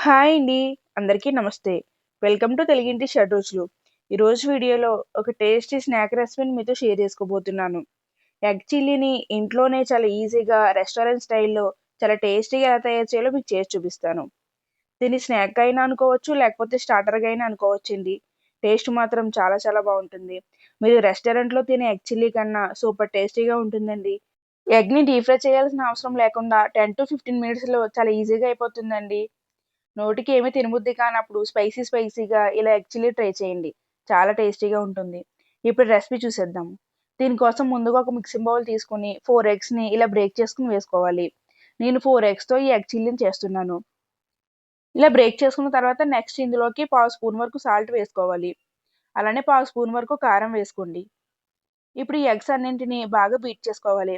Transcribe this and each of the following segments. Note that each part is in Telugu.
హాయ్ అండి. అందరికీ నమస్తే. వెల్కమ్ టు తెలుగింటి షడ్‌రుచులు. ఈరోజు వీడియోలో ఒక టేస్టీ స్నాక్ రెసిపీని మీతో షేర్ చేసుకోబోతున్నాను. ఎగ్ చిల్లీని ఇంట్లోనే చాలా ఈజీగా రెస్టారెంట్ స్టైల్‌లో చాలా టేస్టీగా ఎలా తయారు చేయాలో మీకు చేసి చూపిస్తాను. దీన్ని స్నాక్‌గా అయినా అనుకోవచ్చు, లేకపోతే స్టార్టర్‌గా అయినా అనుకోవచ్చండి. టేస్ట్ మాత్రం చాలా చాలా బావుంటుంది. మీరు రెస్టారెంట్‌లో తినే ఎగ్ చిల్లీ కన్నా సూపర్ టేస్టీగా ఉంటుందండి. ఎగ్‌ని డీప్ ఫ్రై చేయాల్సిన అవసరం లేకుండా 10-15 మినిట్స్‌లో చాలా ఈజీగా అయిపోతుందండి. నోటికి ఏమీ తినబుద్ధి కానప్పుడు స్పైసీగా ఇలా ఎగ్ చిల్లీ ట్రై చేయండి. చాలా టేస్టీగా ఉంటుంది. ఇప్పుడు రెసిపీ చూసేద్దాం. దీనికోసం ముందుగా ఒక మిక్సింగ్ బౌల్ తీసుకొని 4 ఎగ్స్‌ని ఇలా బ్రేక్ చేసుకొని వేసుకోవాలి. నేను 4 ఎగ్స్‌తో ఈ ఎగ్ చిల్లీని చేస్తున్నాను. ఇలా బ్రేక్ చేసుకున్న తర్వాత నెక్స్ట్ ఇందులోకి పావు స్పూన్ వరకు సాల్ట్ వేసుకోవాలి. అలానే పావు స్పూన్ వరకు కారం వేసుకోండి. ఇప్పుడు ఈ ఎగ్స్ అన్నింటిని బాగా బీట్ చేసుకోవాలి.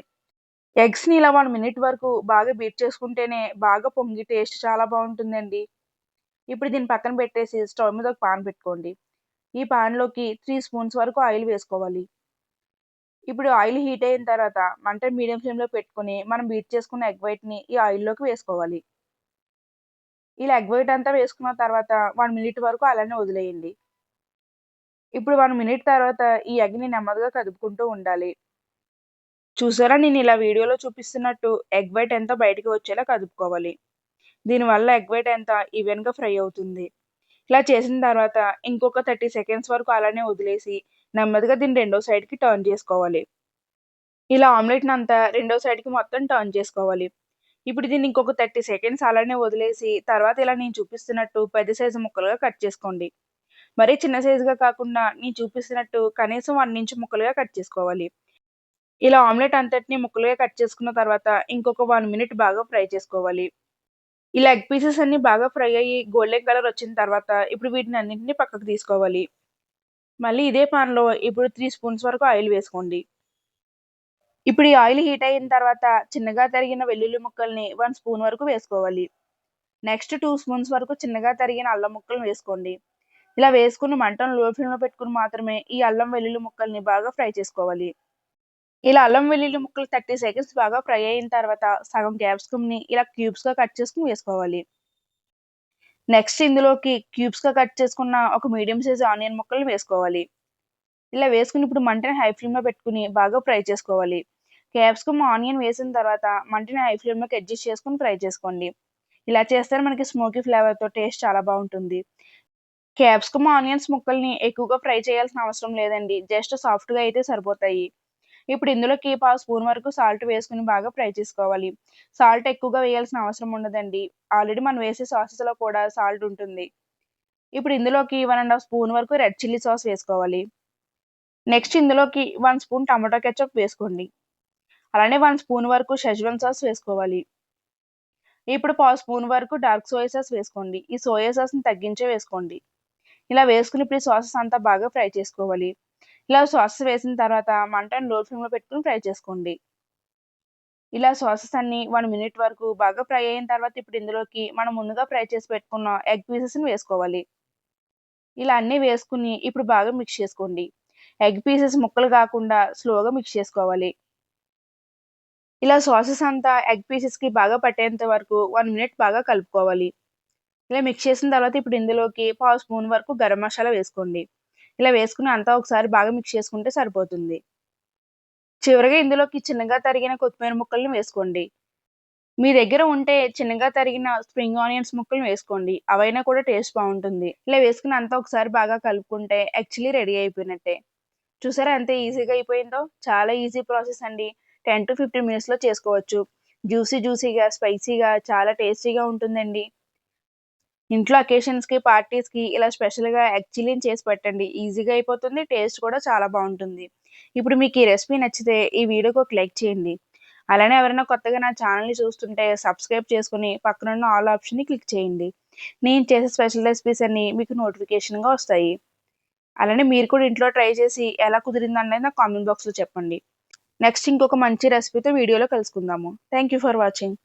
ఎగ్స్‌ని ఇలా 1 మినిట్ వరకు బాగా బీట్ చేసుకుంటేనే బాగా పొంగి టేస్ట్ చాలా బావుంటుందండి. ఇప్పుడు దీన్ని పక్కన పెట్టేసి స్టవ్ మీద ఒక పాన్ పెట్టుకోండి. ఈ పాన్‌లోకి 3 స్పూన్స్ వరకు ఆయిల్ వేసుకోవాలి. ఇప్పుడు ఆయిల్ హీట్ అయిన తర్వాత మంటని మీడియం ఫ్లేమ్‌లో పెట్టుకొని మనం బీట్ చేసుకున్న ఎగ్ వైట్‌ని ఈ ఆయిల్‌లోకి వేసుకోవాలి. ఇలా ఎగ్ వైట్ అంతా వేసుకున్న తర్వాత 1 మినిట్ వరకు అలానే వదిలేయండి. ఇప్పుడు 1 మినిట్ తర్వాత ఈ ఎగ్‌ని నెమ్మదిగా కదుపుకుంటూ ఉండాలి. చూసారా, నేను ఇలా వీడియోలో చూపిస్తున్నట్టు ఎగ్ వైట్ అంతా బయటికి వచ్చేలా కదుపుకోవాలి. దీనివల్ల ఎగ్ వైట్ అంతా ఈవెన్‌గా ఫ్రై అవుతుంది. ఇలా చేసిన తర్వాత ఇంకొక 30 సెకండ్స్ వరకు అలానే వదిలేసి నెమ్మదిగా దీన్ని రెండో సైడ్‌కి టర్న్ చేసుకోవాలి. ఇలా ఆమ్లెట్‌నంతా రెండో సైడ్‌కి మొత్తం టర్న్ చేసుకోవాలి. ఇప్పుడు దీన్ని ఇంకొక 30 సెకండ్స్ అలానే వదిలేసి తర్వాత ఇలా నేను చూపిస్తున్నట్టు పెద్ద సైజు ముక్కలుగా కట్ చేసుకోండి. మరీ చిన్న సైజుగా కాకుండా నేను చూపిస్తున్నట్టు కనీసం 1 ఇంచ్ ముక్కలుగా కట్ చేసుకోవాలి. ఇలా ఆమ్లెట్ అంతటిని ముక్కలుగా కట్ చేసుకున్న తర్వాత ఇంకొక 1 మినిట్ బాగా ఫ్రై చేసుకోవాలి. ఇలా ఎగ్ పీసెస్ అన్నీ బాగా ఫ్రై అయ్యి గోల్డెన్ కలర్ వచ్చిన తర్వాత ఇప్పుడు వీటినన్నింటిని పక్కకు తీసుకోవాలి. మళ్ళీ ఇదే పాన్‌లో ఇప్పుడు 3 స్పూన్స్ వరకు ఆయిల్ వేసుకోండి. ఇప్పుడు ఈ ఆయిల్ హీట్ అయిన తర్వాత చిన్నగా తరిగిన వెల్లుల్లి ముక్కల్ని 1 స్పూన్ వరకు వేసుకోవాలి. నెక్స్ట్ 2 స్పూన్స్ వరకు చిన్నగా తరిగిన అల్లం ముక్కలను వేసుకోండి. ఇలా వేసుకుని మంటను లో ఫ్లేమ్‌లో పెట్టుకొని మాత్రమే ఈ అల్లం వెల్లుల్లి ముక్కల్ని బాగా ఫ్రై చేసుకోవాలి. ఇలా అల్లం వెల్లుల్లి ముక్కలు 30 సెకండ్స్ బాగా ఫ్రై అయిన తర్వాత సగం క్యాప్సికమ్‌ని ఇలా క్యూబ్స్‌గా కట్ చేసుకొని వేసుకోవాలి. నెక్స్ట్ ఇందులోకి క్యూబ్స్‌గా కట్ చేసుకున్న ఒక మీడియం సైజ్ ఆనియన్ ముక్కల్ని వేసుకోవాలి. ఇలా వేసుకుని ఇప్పుడు మంటని హై ఫ్లేమ్‌లో పెట్టుకొని బాగా ఫ్రై చేసుకోవాలి. క్యాప్సికమ్, ఆనియన్ వేసిన తర్వాత మంటని హై ఫ్లేమ్‌లోకి అడ్జస్ట్ చేసుకొని ఫ్రై చేసుకోండి. ఇలా చేస్తేనే మనకి స్మోకీ ఫ్లేవర్‌తో టేస్ట్ చాలా బావుంటుంది. క్యాప్సికమ్, ఆనియన్స్ ముక్కల్ని ఎక్కువగా ఫ్రై చేయాల్సిన అవసరం లేదండి. జస్ట్ సాఫ్ట్‌గా అయితే సరిపోతాయి. ఇప్పుడు ఇందులోకి పావు స్పూన్ వరకు సాల్ట్ వేసుకొని బాగా ఫ్రై చేసుకోవాలి. సాల్ట్ ఎక్కువగా వేయాల్సిన అవసరం ఉండదండి. ఆల్రెడీ మనం వేసే సాసెస్‌లో కూడా సాల్ట్ ఉంటుంది. ఇప్పుడు ఇందులోకి 1 ½ స్పూన్ వరకు రెడ్ చిల్లీ సాస్ వేసుకోవాలి. నెక్స్ట్ ఇందులోకి 1 స్పూన్ టమాటో కెచప్ వేసుకోండి. అలానే 1 స్పూన్ వరకు షెజ్వాన్ సాస్ వేసుకోవాలి. ఇప్పుడు పావు స్పూన్ వరకు డార్క్ సోయా సాస్ వేసుకోండి. ఈ సోయా సాస్‌ని తగ్గించే వేసుకోండి. ఇలా వేసుకుని ఇప్పుడు ఈ సాసెస్ అంతా బాగా ఫ్రై చేసుకోవాలి. ఇలా సాసెస్ వేసిన తర్వాత మంటను లో ఫ్లేమ్‌లో పెట్టుకొని ఫ్రై చేసుకోండి. ఇలా సాసెస్ అన్నీ 1 మినిట్ వరకు బాగా ఫ్రై అయిన తర్వాత ఇప్పుడు ఇందులోకి మనం ముందుగా ఫ్రై చేసి పెట్టుకున్న ఎగ్ పీసెస్‌ని వేసుకోవాలి. ఇలా అన్నీ వేసుకుని ఇప్పుడు బాగా మిక్స్ చేసుకోండి. ఎగ్ పీసెస్ ముక్కలు కాకుండా స్లోగా మిక్స్ చేసుకోవాలి. ఇలా సాసెస్ అంతా ఎగ్ పీసెస్‌కి బాగా పట్టేంత వరకు 1 మినిట్ బాగా కలుపుకోవాలి. ఇలా మిక్స్ చేసిన తర్వాత ఇప్పుడు ఇందులోకి పావు స్పూన్ వరకు గరం మసాలా వేసుకోండి. ఇలా వేసుకుని అంతా ఒకసారి బాగా మిక్స్ చేసుకుంటే సరిపోతుంది. చివరగా ఇందులోకి చిన్నగా తరిగిన కొత్తిమీర ముక్కల్ని వేసుకోండి. మీ దగ్గర ఉంటే చిన్నగా తరిగిన స్ప్రింగ్ ఆనియన్స్ ముక్కలను వేసుకోండి. అవైనా కూడా టేస్ట్ బావుంటుంది. ఇలా వేసుకుని అంతా ఒకసారి బాగా కలుపుకుంటే యాక్చువల్లీ రెడీ అయిపోయినట్టే. చూసారా ఎంత ఈజీగా అయిపోయిందో? చాలా ఈజీ ప్రాసెస్ అండి. 10-15 మినిట్స్‌లో చేసుకోవచ్చు. జ్యూసీగా, స్పైసీగా చాలా టేస్టీగా ఉంటుందండి. ఇంట్లో అకేషన్స్‌కి, పార్టీస్‌కి ఇలా స్పెషల్‌గా ఎగ్ చిల్లీని చేసి పెట్టండి. ఈజీగా అయిపోతుంది. టేస్ట్ కూడా చాలా బావుంటుంది. ఇప్పుడు మీకు ఈ రెసిపీ నచ్చితే ఈ వీడియోకి ఒక లైక్ చేయండి. అలానే ఎవరైనా కొత్తగా నా ఛానల్‌ని చూస్తుంటే సబ్స్క్రైబ్ చేసుకొని పక్కనున్న ఆల్ ఆప్షన్‌ని క్లిక్ చేయండి. నేను చేసే స్పెషల్ రెసిపీస్ అన్నీ మీకు నోటిఫికేషన్‌గా వస్తాయి. అలానే మీరు కూడా ఇంట్లో ట్రై చేసి ఎలా కుదిరిందనేది నాకు కామెంట్ బాక్స్‌లో చెప్పండి. నెక్స్ట్ ఇంకొక మంచి రెసిపీతో వీడియోలో కలుసుకుందాము. Thank you for watching.